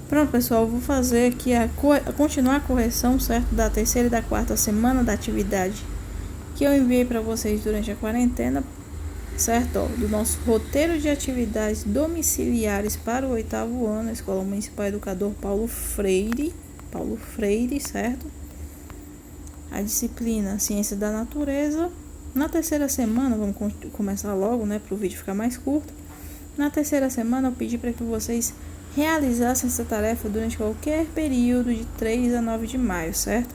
Pronto, pessoal, eu vou fazer aqui continuar a correção, certo? Da terceira e da quarta semana da atividade que eu enviei para vocês durante a quarentena, certo? Do nosso roteiro de atividades domiciliares para o 8º ano, Escola Municipal Educador Paulo Freire, certo? A disciplina Ciência da Natureza. Na terceira semana, vamos começar logo, né, para o vídeo ficar mais curto. Na terceira semana, eu pedi para que vocês realizassem essa tarefa durante qualquer período de 3 a 9 de maio, certo?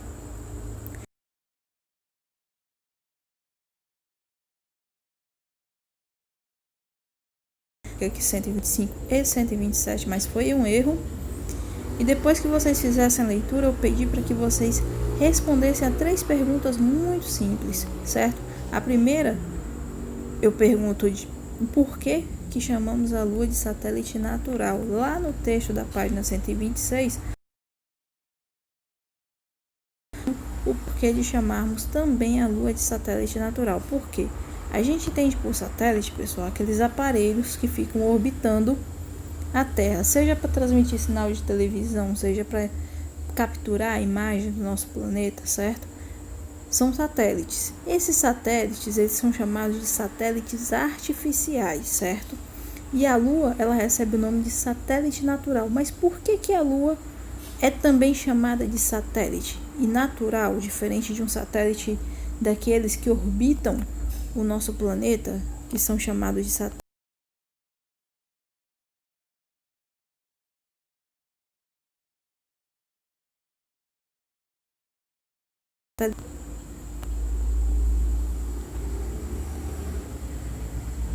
Aqui 125 e 127, mas foi um erro. E depois que vocês fizessem a leitura, eu pedi para que vocês respondessem a 3 perguntas muito simples, certo? A primeira, eu pergunto de por que chamamos a Lua de satélite natural. Lá no texto da página 126, o porquê de chamarmos também a Lua de satélite natural. Por quê? A gente entende por satélite, pessoal, aqueles aparelhos que ficam orbitando a Terra, seja para transmitir sinal de televisão, seja para capturar a imagem do nosso planeta, certo? São satélites. Esses satélites, eles são chamados de satélites artificiais, certo? E a Lua, ela recebe o nome de satélite natural. Mas por que a Lua é também chamada de satélite e natural, diferente de um satélite daqueles que orbitam o nosso planeta, que são chamados de satélite?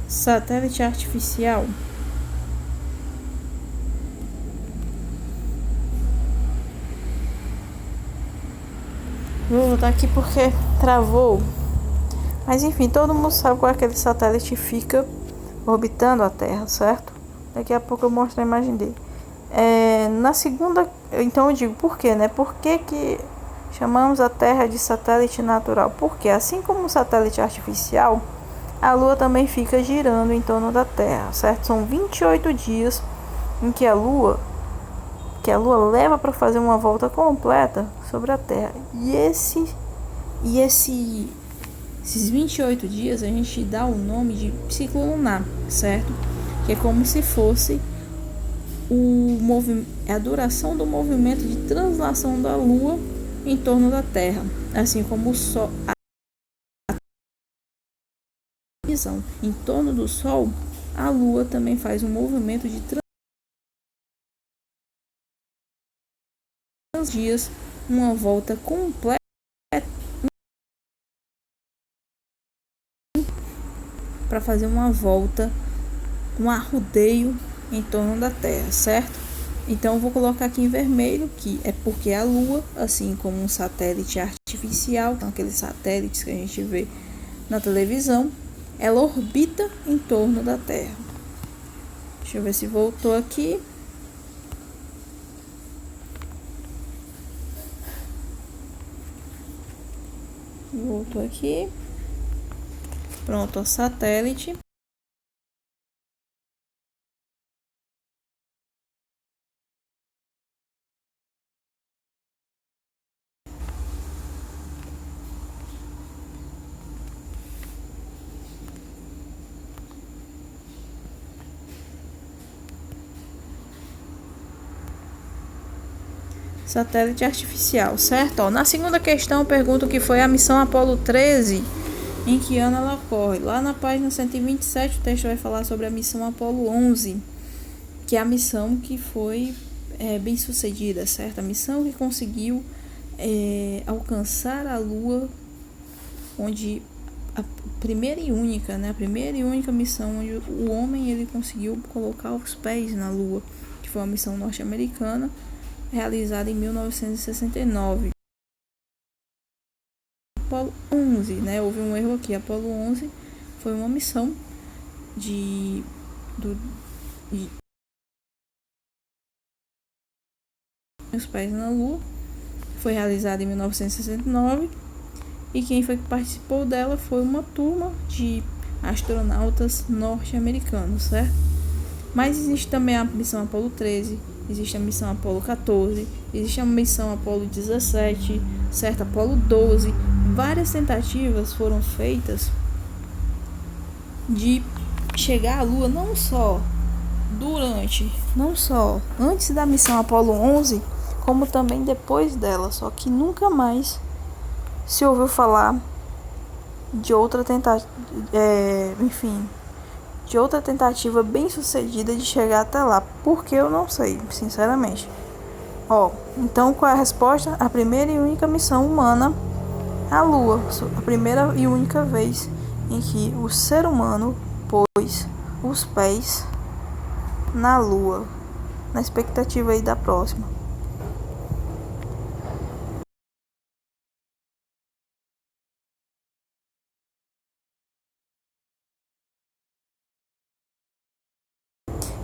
Satélite artificial. Vou voltar aqui porque travou. Mas enfim, todo mundo sabe qual é aquele satélite que fica orbitando a Terra, certo? Daqui a pouco eu mostro a imagem dele. Na segunda, então eu digo por quê, né? Por que chamamos a Terra de satélite natural? Porque assim como o satélite artificial, a Lua também fica girando em torno da Terra, certo? São 28 dias em que a Lua leva para fazer uma volta completa sobre a Terra. E esses 28 dias a gente dá o nome de ciclo lunar, certo? Que é como se fosse a duração do movimento de translação da Lua em torno da Terra, assim como o Sol. Em torno do Sol, a Lua também faz um movimento de dias, uma volta completa para fazer uma volta, um arrodeio em torno da Terra, certo? Então eu vou colocar aqui em vermelho, que é porque a Lua, assim como um satélite artificial, então aqueles satélites que a gente vê na televisão, ela orbita em torno da Terra. Deixa eu ver se voltou aqui. Voltou aqui. Pronto, o satélite. Satélite artificial, certo? Na segunda questão, eu pergunto o que foi a missão Apollo 13, em que ano ela ocorre. Lá na página 127, o texto vai falar sobre a missão Apollo 11, que é a missão que foi bem sucedida, certo? A missão que conseguiu alcançar a Lua, onde a primeira e única missão onde o homem ele conseguiu colocar os pés na Lua, que foi uma missão norte-americana, realizada em 1969. Apollo 11, né? Houve um erro aqui. Apollo 11 foi uma missão de os pés na Lua. Foi realizada em 1969 e quem foi que participou dela foi uma turma de astronautas norte-americanos, certo? Mas existe também a missão Apollo 13, existe a missão Apolo 14, existe a missão Apolo 17, certo? Apolo 12. Várias tentativas foram feitas de chegar à Lua, não só antes da missão Apolo 11, como também depois dela, só que nunca mais se ouviu falar de outra tentativa bem sucedida de chegar até lá, porque eu não sei, sinceramente. Então qual é a resposta? A primeira e única missão humana à Lua, a primeira e única vez em que o ser humano pôs os pés na Lua, na expectativa aí da próxima.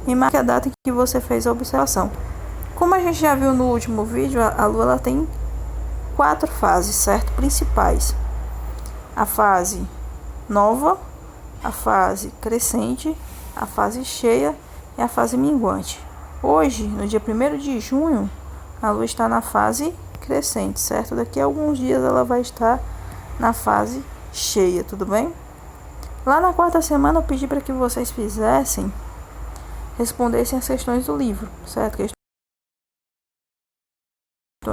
E marque a data em que você fez a observação. Como a gente já viu no último vídeo, a Lua ela tem 4 fases, certo? Principais. A fase nova, a fase crescente, a fase cheia e a fase minguante. Hoje, no dia 1º de junho, a Lua está na fase crescente, certo? Daqui a alguns dias ela vai estar na fase cheia, tudo bem? Lá na 4ª semana eu pedi para que vocês respondessem as questões do livro, certo? Questão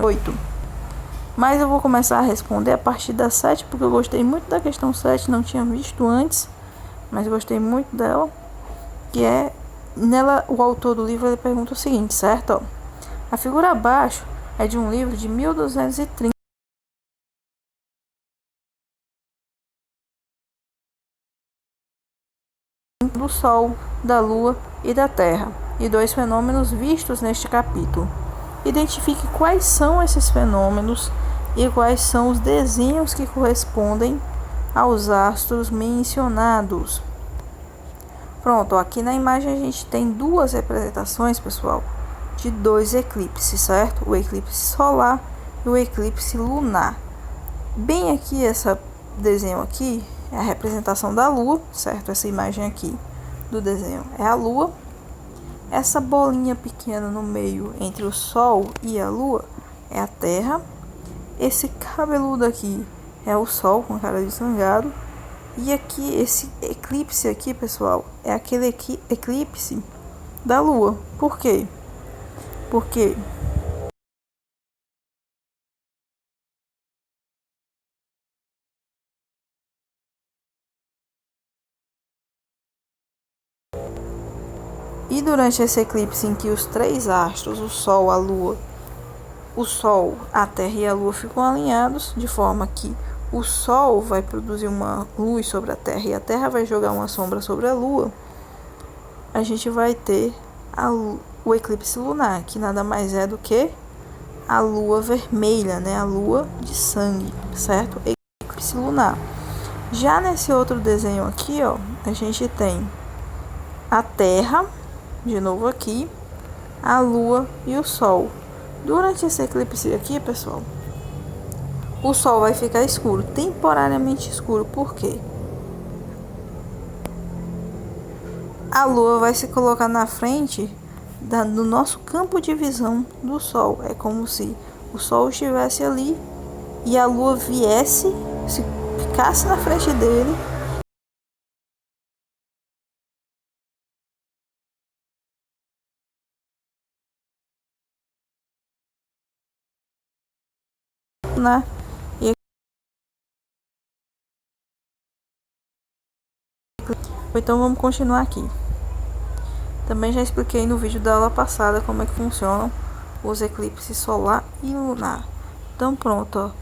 8. Mas eu vou começar a responder a partir da 7, porque eu gostei muito da questão 7, não tinha visto antes, mas gostei muito dela, que é, nela o autor do livro ele pergunta o seguinte, certo? A figura abaixo é de um livro de 1230, do Sol, da Lua e da Terra, e 2 fenômenos vistos neste capítulo. Identifique quais são esses fenômenos e quais são os desenhos que correspondem aos astros mencionados. Pronto, aqui na imagem a gente tem 2 representações, pessoal, de 2 eclipses, certo? O eclipse solar e o eclipse lunar. Bem aqui, esse desenho aqui é a representação da Lua, certo? Essa imagem aqui do desenho é a Lua. Essa bolinha pequena no meio entre o Sol e a Lua é a Terra. Esse cabeludo aqui é o Sol com a cara de zangado. E aqui, esse eclipse aqui, pessoal, é aquele eclipse da Lua. Por quê? Porque durante esse eclipse em que os 3 astros, o Sol, a Terra e a Lua ficam alinhados, de forma que o Sol vai produzir uma luz sobre a Terra e a Terra vai jogar uma sombra sobre a Lua, a gente vai ter o eclipse lunar, que nada mais é do que a Lua vermelha, né? A Lua de sangue, certo? Eclipse lunar. Já nesse outro desenho aqui, a gente tem a Terra, de novo aqui, a Lua e o Sol. Durante esse eclipse aqui, pessoal, o Sol vai ficar escuro, temporariamente escuro. Por quê? A Lua vai se colocar na frente do nosso campo de visão do Sol. É como se o Sol estivesse ali e a Lua ficasse na frente dele. Então vamos continuar aqui. Também já expliquei no vídeo da aula passada como é que funcionam os eclipses solar e lunar. Então pronto,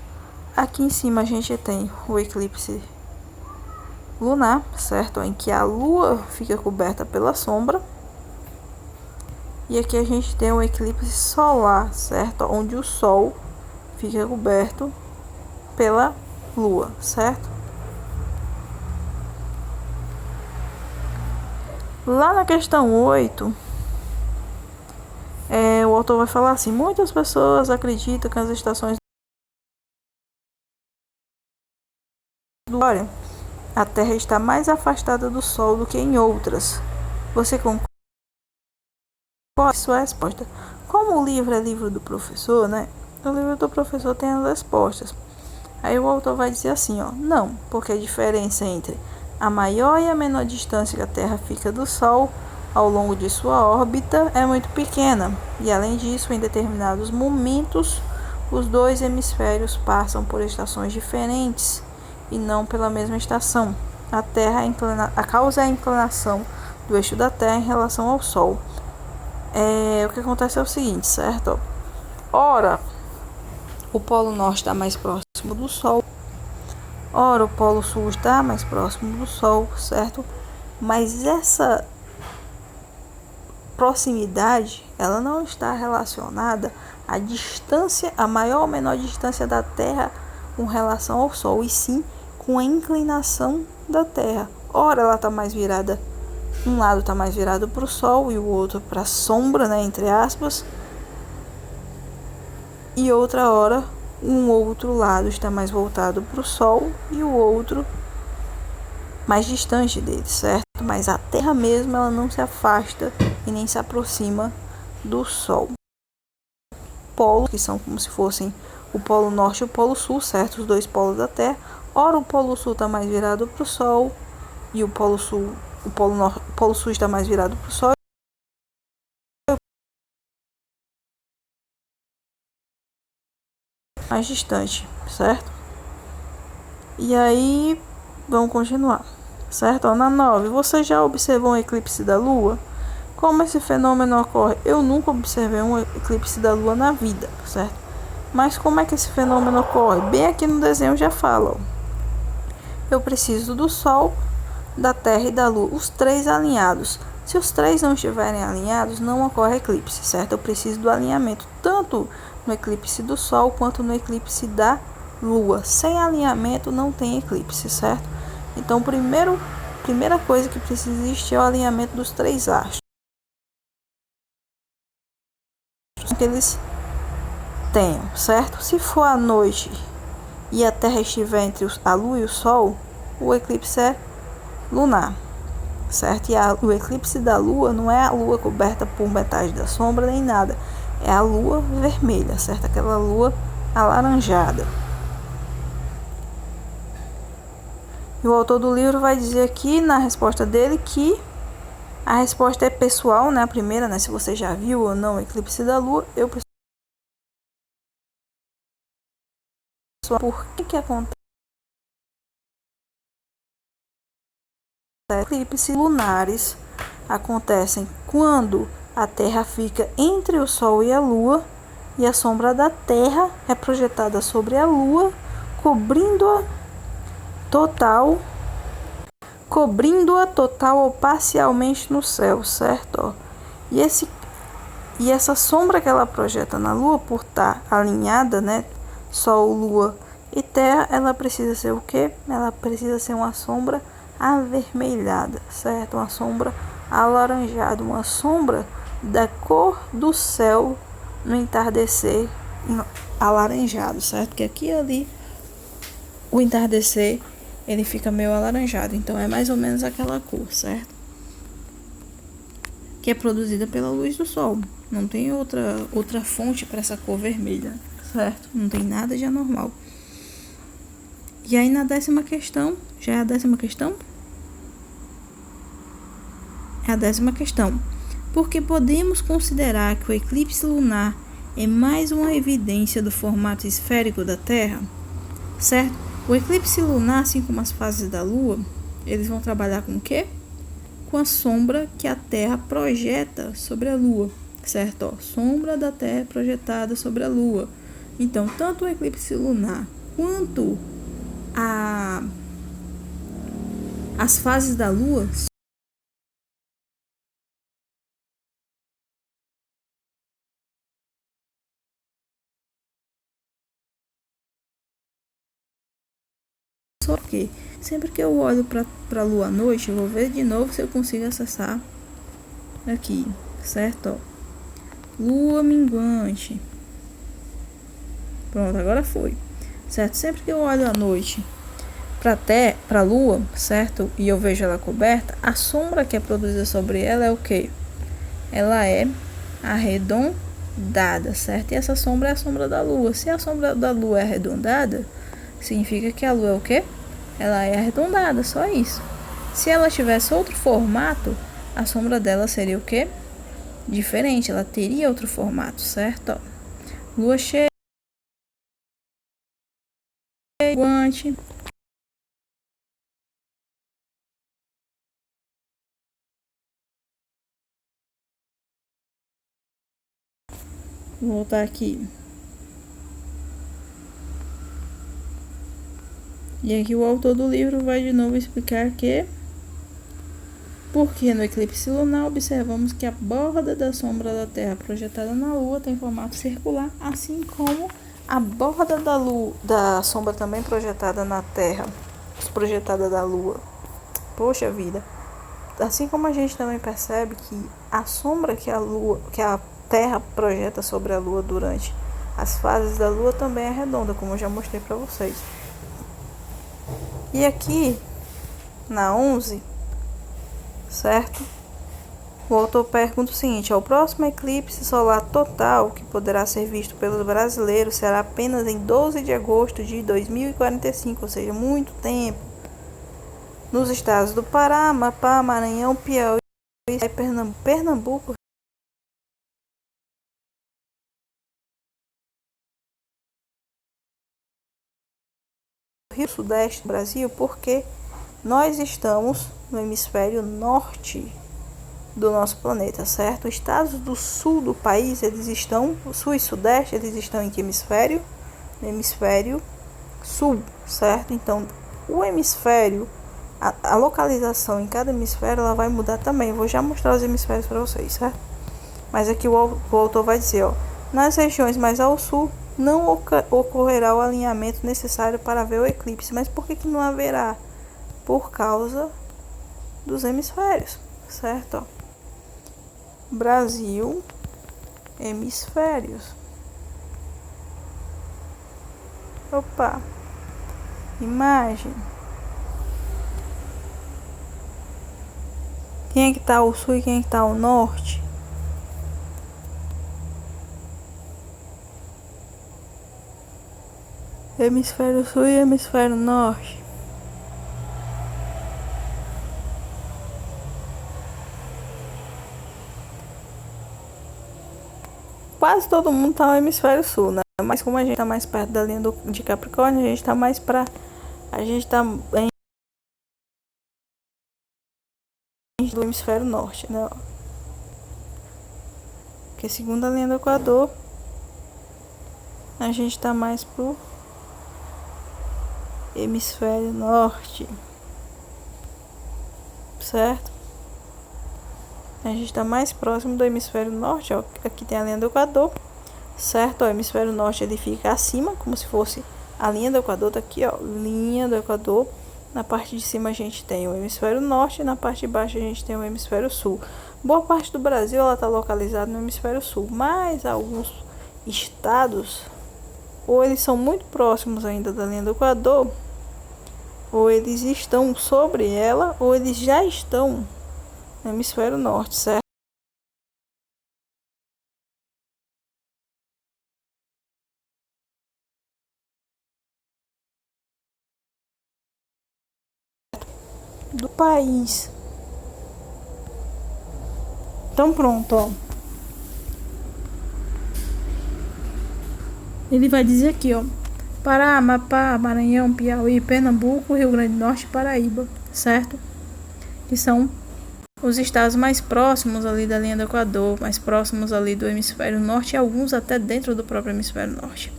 aqui em cima a gente tem o eclipse lunar, certo? Em que a Lua fica coberta pela sombra. E aqui a gente tem o eclipse solar, certo? Onde o Sol fica coberto pela Lua, certo? Lá na questão 8, o autor vai falar assim: muitas pessoas acreditam que as estações do ano, a Terra está mais afastada do Sol do que em outras. Você concorda? Sua resposta: Como o livro é livro do professor, né? O livro do professor tem as respostas. Aí o autor vai dizer assim, ó, não, porque a diferença entre a maior e a menor distância que a Terra fica do Sol ao longo de sua órbita é muito pequena. E além disso, em determinados momentos, os dois hemisférios passam por estações diferentes e não pela mesma estação. A causa é a inclinação do eixo da Terra em relação ao Sol. O que acontece é o seguinte, certo? Ora, o Polo Norte está mais próximo do Sol. Ora, o Polo Sul está mais próximo do Sol, certo? Mas essa proximidade, ela não está relacionada à distância, a maior ou menor distância da Terra com relação ao Sol, e sim com a inclinação da Terra. Ora, ela está mais virada, um lado está mais virado para o Sol e o outro para a sombra, né, entre aspas. E outra hora, um outro lado está mais voltado para o Sol e o outro mais distante dele, certo? Mas a Terra mesmo, ela não se afasta e nem se aproxima do Sol. Polos, que são como se fossem o Polo Norte e o Polo Sul, certo? Os dois polos da Terra. Ora, o Polo Sul está mais virado para o Sol e o Polo Sul está mais virado para o Sol. Mais distante, certo? E aí, vamos continuar, certo? Na 9, você já observou um eclipse da Lua? Como esse fenômeno ocorre? Eu nunca observei um eclipse da Lua na vida, certo? Mas como é que esse fenômeno ocorre? Bem aqui no desenho já fala, ó. Eu preciso do Sol, da Terra e da Lua, os três alinhados. Se os três não estiverem alinhados, não ocorre eclipse, certo? Eu preciso do alinhamento, tanto no eclipse do Sol quanto no eclipse da Lua. Sem alinhamento não tem eclipse, certo? Então, primeira coisa que precisa existir é o alinhamento dos três astros. Que eles tenham, certo? Se for à noite e a Terra estiver entre a Lua e o Sol, o eclipse é lunar, certo? E o eclipse da Lua não é a Lua coberta por metade da sombra nem nada, é a Lua vermelha, certo? Aquela Lua alaranjada. E o autor do livro vai dizer aqui na resposta dele que a resposta é pessoal, né? A primeira, né? Se você já viu ou não o eclipse da Lua, eu preciso. Por que acontece? Eclipses lunares acontecem quando a Terra fica entre o Sol e a Lua e a sombra da Terra é projetada sobre a Lua, cobrindo-a total ou parcialmente no céu, certo? E essa sombra que ela projeta na Lua, por estar alinhada, né? Sol, Lua e Terra, ela precisa ser o quê? Ela precisa ser uma sombra avermelhada, certo? Uma sombra alaranjada, uma sombra da cor do céu no entardecer alaranjado, certo? Que aqui e ali o entardecer ele fica meio alaranjado, então é mais ou menos aquela cor, certo? Que é produzida pela luz do sol. Não tem outra fonte para essa cor vermelha, certo? Não tem nada de anormal. E aí na 10ª questão, já é a 10ª questão? É a 10ª questão. Porque podemos considerar que o eclipse lunar é mais uma evidência do formato esférico da Terra, certo? O eclipse lunar, assim como as fases da Lua, eles vão trabalhar com o quê? Com a sombra que a Terra projeta sobre a Lua, certo? Ó, sombra da Terra projetada sobre a Lua. Então, tanto o eclipse lunar quanto as fases da Lua só que sempre que eu olho para a Lua à noite, eu vou ver de novo se eu consigo acessar aqui, certo? Ó, Lua minguante. Pronto, agora foi, certo? Sempre que eu olho à noite para a Lua, certo? E eu vejo ela coberta, a sombra que é produzida sobre ela é o quê? Ela é arredondada, arredondada, certo? E essa sombra é a sombra da Lua. Se a sombra da Lua é arredondada, significa que a Lua é o quê? Ela é arredondada, só isso. Se ela tivesse outro formato, a sombra dela seria o quê? Diferente, ela teria outro formato, certo? Ó, lua cheia, guante. Vou voltar aqui. E aqui o autor do livro vai de novo explicar que porque no eclipse lunar observamos que a borda da sombra da Terra projetada na Lua tem formato circular, assim como a borda da sombra também projetada na Terra, projetada da Lua. Poxa vida! Assim como a gente também percebe que a sombra que a Terra projeta sobre a Lua durante as fases da Lua também é redonda, como eu já mostrei para vocês. E aqui na 11, certo? O autor pergunta o seguinte: o próximo eclipse solar total que poderá ser visto pelos brasileiros será apenas em 12 de agosto de 2045, ou seja, muito tempo. Nos estados do Pará, Amapá, Maranhão, Piauí e Pernambuco, Rio Sudeste do Brasil, porque nós estamos no hemisfério norte do nosso planeta, certo? Os estados do sul do país, eles estão, o sul e sudeste, eles estão em que hemisfério? No hemisfério sul, certo? Então, o hemisfério, a localização em cada hemisfério, ela vai mudar também. Vou já mostrar os hemisférios para vocês, certo? Mas aqui o autor vai dizer, ó, nas regiões mais ao sul, não ocorrerá o alinhamento necessário para ver o eclipse. Mas por que não haverá? Por causa dos hemisférios, certo? Ó. Brasil, hemisférios. Opa, imagem. Quem é que tá ao sul e quem é que tá ao norte? Hemisfério sul e hemisfério norte. Quase todo mundo tá no hemisfério sul, né? Mas como a gente tá mais perto da linha de Capricórnio, a gente tá mais pra... A gente tá do hemisfério norte, né? Porque segundo a linha do Equador, a gente tá mais pro hemisfério norte, certo? A gente tá mais próximo do hemisfério norte, ó. Aqui tem a linha do Equador, certo? O hemisfério norte ele fica acima, como se fosse a linha do Equador, tá aqui, ó, linha do Equador. Na parte de cima a gente tem o hemisfério norte e na parte de baixo a gente tem o hemisfério sul. Boa parte do Brasil ela está localizada no hemisfério sul, mas alguns estados ou eles são muito próximos ainda da linha do Equador, ou eles estão sobre ela, ou eles já estão no hemisfério norte, certo? Do país. Então pronto, ó. Ele vai dizer aqui, ó: Pará, Amapá, Maranhão, Piauí, Pernambuco, Rio Grande do Norte e Paraíba, certo? Que são os estados mais próximos ali da linha do Equador, mais próximos ali do hemisfério norte e alguns até dentro do próprio hemisfério norte.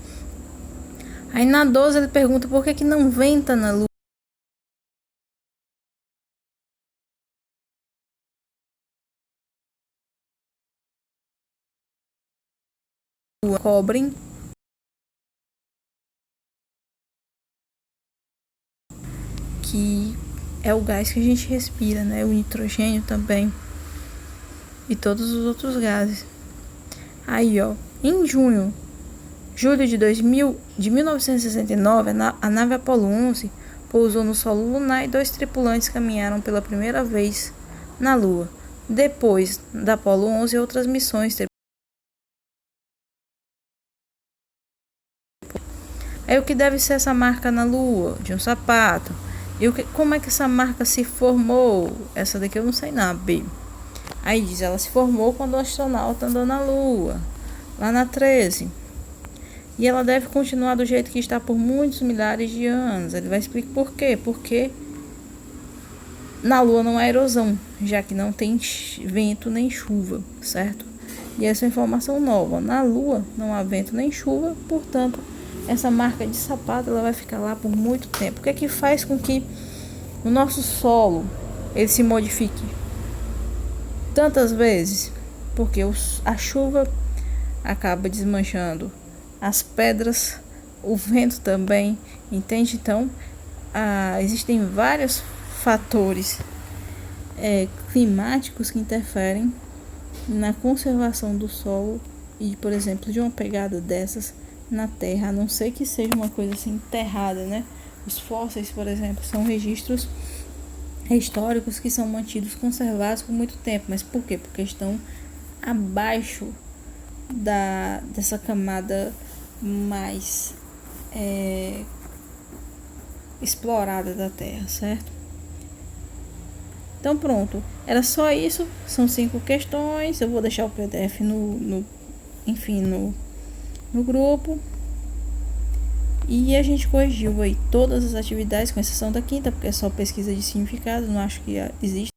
Aí na 12 ele pergunta por que não venta na Lua. Cobrem que é o gás que a gente respira, né? O nitrogênio também e todos os outros gases. Aí, ó, em julho de 1969, a nave Apollo 11 pousou no solo lunar e 2 tripulantes caminharam pela primeira vez na Lua. Depois da Apollo 11, outras missões Aí o que deve ser essa marca na lua de um sapato? E como é que essa marca se formou? Essa daqui eu não sei não, B. Aí diz, ela se formou quando o astronauta andou na lua, lá na 13. E ela deve continuar do jeito que está por muitos milhares de anos. Ele vai explicar por quê. Porque na lua não há erosão, já que não tem vento nem chuva, certo? E essa é uma informação nova. Na lua não há vento nem chuva, portanto, essa marca de sapato ela vai ficar lá por muito tempo. O que é que faz com que o nosso solo ele se modifique tantas vezes? Porque a chuva acaba desmanchando as pedras, o vento também, entende? Então, existem vários fatores climáticos que interferem na conservação do solo e, por exemplo, de uma pegada dessas na terra, a não ser que seja uma coisa assim enterrada, né? Os fósseis, por exemplo, são registros históricos que são mantidos conservados por muito tempo. Mas por quê? Porque estão abaixo dessa camada mais explorada da terra, certo? Então pronto, era só isso, são 5 questões, eu vou deixar o PDF no grupo. E a gente corrigiu aí todas as atividades, com exceção da quinta, porque é só pesquisa de significado, não acho que existe.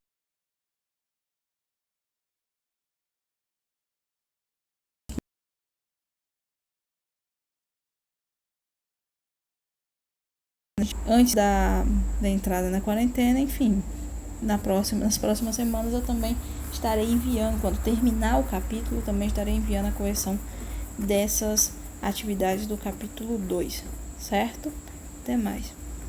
Antes da entrada na quarentena, enfim. Nas próximas semanas eu também estarei enviando, quando terminar o capítulo, também estarei enviando a correção dessas atividades do capítulo 2, certo? Até mais.